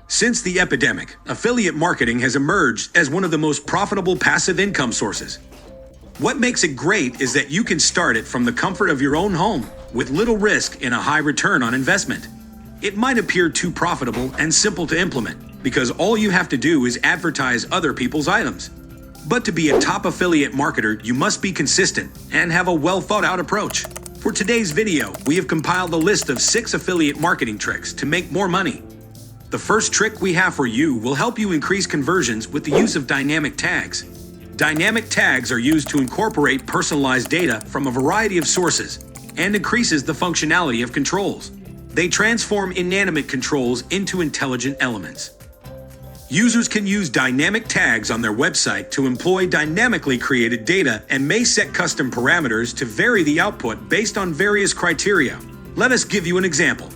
Since the epidemic, affiliate marketing has emerged as one of the most profitable passive income sources. What makes it great is that you can start it from the comfort of your own home with little risk and a high return on investment. It might appear too profitable and simple to implement because all you have to do is advertise other people's items. But to be a top affiliate marketer, you must be consistent and have a well-thought-out approach. For today's video, we have compiled a list of 6 affiliate marketing tricks to make more money. The first trick we have for you will help you increase conversions with the use of dynamic tags. Dynamic tags are used to incorporate personalized data from a variety of sources and increases the functionality of controls. They transform inanimate controls into intelligent elements. Users can use dynamic tags on their website to employ dynamically created data and may set custom parameters to vary the output based on various criteria. Let us give you an example.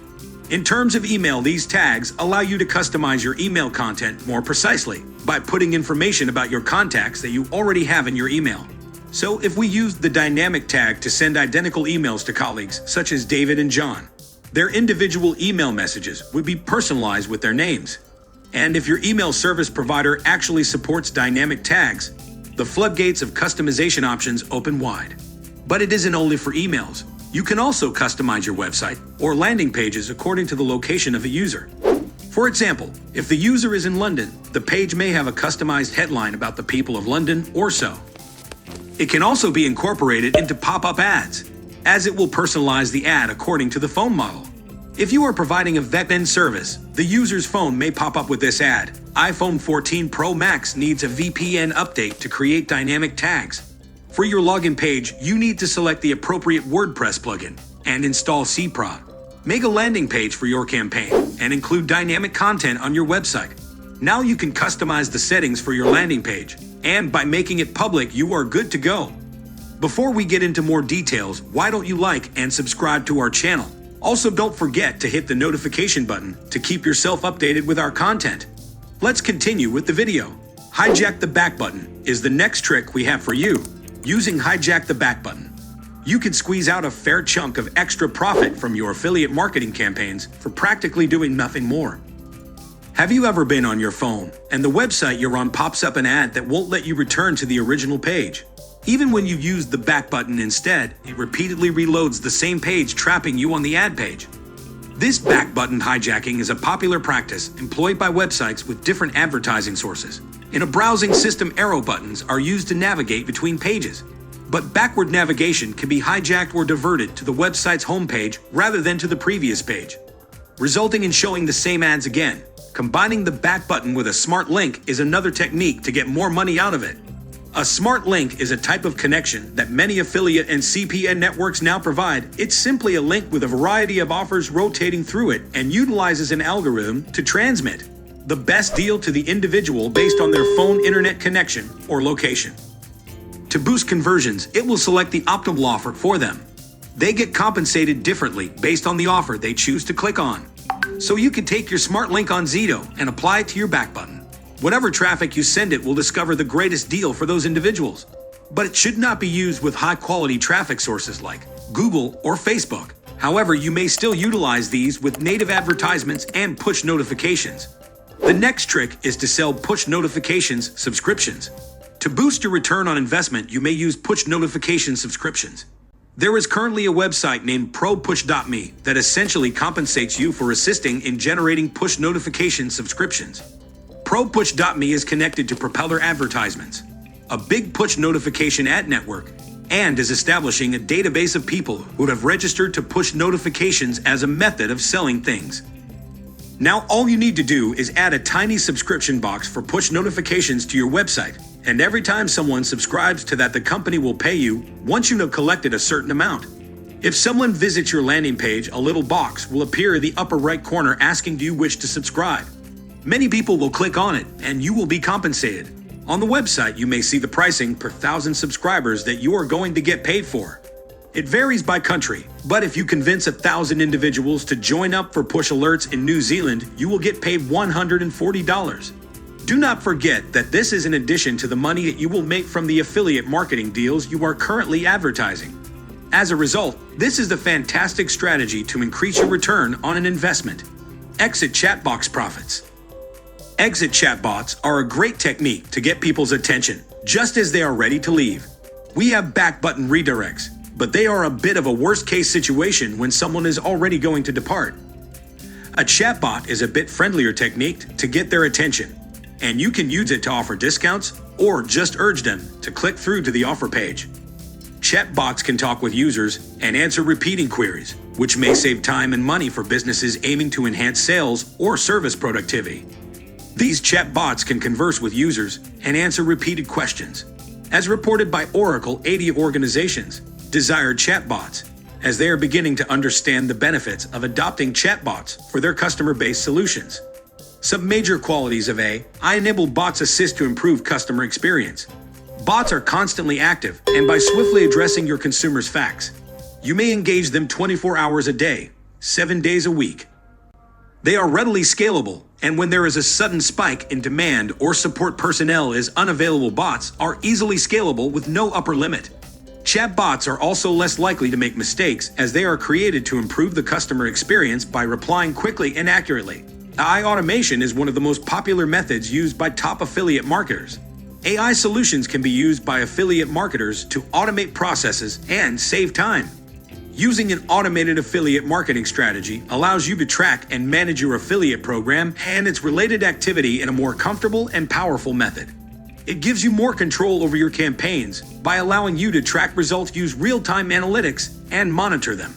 In terms of email, these tags allow you to customize your email content more precisely by putting information about your contacts that you already have in your email. So if we use the dynamic tag to send identical emails to colleagues such as David and John, their individual email messages would be personalized with their names. And if your email service provider actually supports dynamic tags, the floodgates of customization options open wide. But it isn't only for emails. You can also customize your website or landing pages according to the location of a user. For example, if the user is in London, the page may have a customized headline about the people of London or so. It can also be incorporated into pop-up ads, as it will personalize the ad according to the phone model. If you are providing a VPN service, the user's phone may pop up with this ad. iPhone 14 Pro Max needs a VPN update to create dynamic tags. For your login page, you need to select the appropriate WordPress plugin and install cProd. Make a landing page for your campaign and include dynamic content on your website. Now you can customize the settings for your landing page, and by making it public, you are good to go. Before we get into more details, why don't you like and subscribe to our channel? Also, don't forget to hit the notification button to keep yourself updated with our content. Let's continue with the video. Hijack the back button is the next trick we have for you. Using Hijack the back button, you can squeeze out a fair chunk of extra profit from your affiliate marketing campaigns for practically doing nothing more. Have you ever been on your phone and the website you're on pops up an ad that won't let you return to the original page? Even when you use the back button instead, it repeatedly reloads the same page, trapping you on the ad page. This back button hijacking is a popular practice employed by websites with different advertising sources. In a browsing system, arrow buttons are used to navigate between pages. But backward navigation can be hijacked or diverted to the website's homepage rather than to the previous page, resulting in showing the same ads again. Combining the back button with a smart link is another technique to get more money out of it. A smart link is a type of connection that many affiliate and CPN networks now provide. It's simply a link with a variety of offers rotating through it and utilizes an algorithm to transmit the best deal to the individual based on their phone internet connection or location. To boost conversions, it will select the optimal offer for them. They get compensated differently based on the offer they choose to click on. So you can take your smart link on Zito and apply it to your back button. Whatever traffic you send it will discover the greatest deal for those individuals. But it should not be used with high-quality traffic sources like Google or Facebook. However, you may still utilize these with native advertisements and push notifications. The next trick is to sell push notifications subscriptions. To boost your return on investment, you may use push notification subscriptions. There is currently a website named ProPush.me that essentially compensates you for assisting in generating push notification subscriptions. ProPush.me is connected to Propeller Advertisements, a big push notification ad network, and is establishing a database of people who have registered to push notifications as a method of selling things. Now all you need to do is add a tiny subscription box for push notifications to your website, and every time someone subscribes to that, the company will pay you once you have collected a certain amount. If someone visits your landing page, a little box will appear in the upper right corner asking, do you wish to subscribe? Many people will click on it and you will be compensated. On the website, you may see the pricing per 1,000 subscribers that you are going to get paid for. It varies by country, but if you convince 1,000 individuals to join up for push alerts in New Zealand, you will get paid $140. Do not forget that this is in addition to the money that you will make from the affiliate marketing deals you are currently advertising. As a result, this is the fantastic strategy to increase your return on an investment. Exit chat box profits. Exit chatbots are a great technique to get people's attention just as they are ready to leave. We have back button redirects, but they are a bit of a worst-case situation when someone is already going to depart. A chatbot is a bit friendlier technique to get their attention, and you can use it to offer discounts or just urge them to click through to the offer page. Chatbots can talk with users and answer repeating queries, which may save time and money for businesses aiming to enhance sales or service productivity. These chatbots can converse with users and answer repeated questions. As reported by Oracle, 80 organizations desire chatbots, as they are beginning to understand the benefits of adopting chatbots for their customer-based solutions. Some major qualities of AI-enabled bots assist to improve customer experience. Bots are constantly active, and by swiftly addressing your consumers' facts, you may engage them 24 hours a day, 7 days a week. They are readily scalable, and when there is a sudden spike in demand or support personnel is unavailable, bots are easily scalable with no upper limit. Chatbots are also less likely to make mistakes, as they are created to improve the customer experience by replying quickly and accurately. AI automation is one of the most popular methods used by top affiliate marketers. AI solutions can be used by affiliate marketers to automate processes and save time. Using an automated affiliate marketing strategy allows you to track and manage your affiliate program and its related activity in a more comfortable and powerful method. It gives you more control over your campaigns by allowing you to track results, use real-time analytics, and monitor them.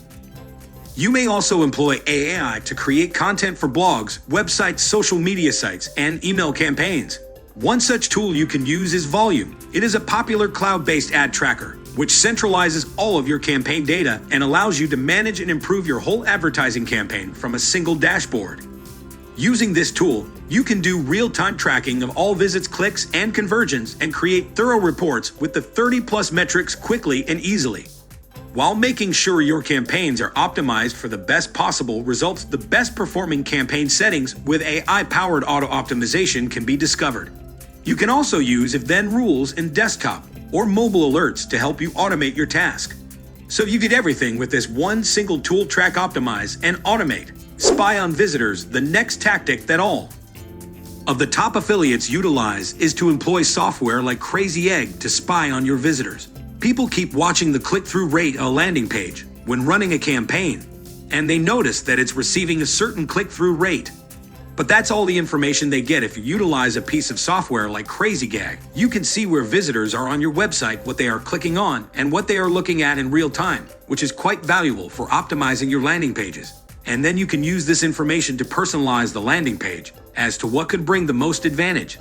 You may also employ AI to create content for blogs, websites, social media sites, and email campaigns. One such tool you can use is Volume. It is a popular cloud-based ad tracker, which centralizes all of your campaign data and allows you to manage and improve your whole advertising campaign from a single dashboard. Using this tool, you can do real-time tracking of all visits, clicks, and conversions and create thorough reports with the 30+ metrics quickly and easily. While making sure your campaigns are optimized for the best possible results, the best performing campaign settings with AI-powered auto-optimization can be discovered. You can also use if-then rules in desktop or mobile alerts to help you automate your task. So you get everything with this one single tool: track, optimize, and automate. Spy on visitors, the next tactic that all of the top affiliates utilize is to employ software like Crazy Egg to spy on your visitors. People keep watching the click-through rate of a landing page when running a campaign, and they notice that it's receiving a certain click-through rate. But that's all the information they get. If you utilize a piece of software like Crazy Egg, you can see where visitors are on your website, what they are clicking on, and what they are looking at in real time, which is quite valuable for optimizing your landing pages. And then you can use this information to personalize the landing page as to what could bring the most advantage.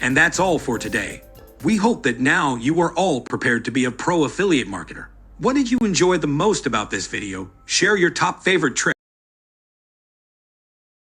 And that's all for today. We hope that now you are all prepared to be a pro affiliate marketer. What did you enjoy the most about this video? Share your top favorite tricks.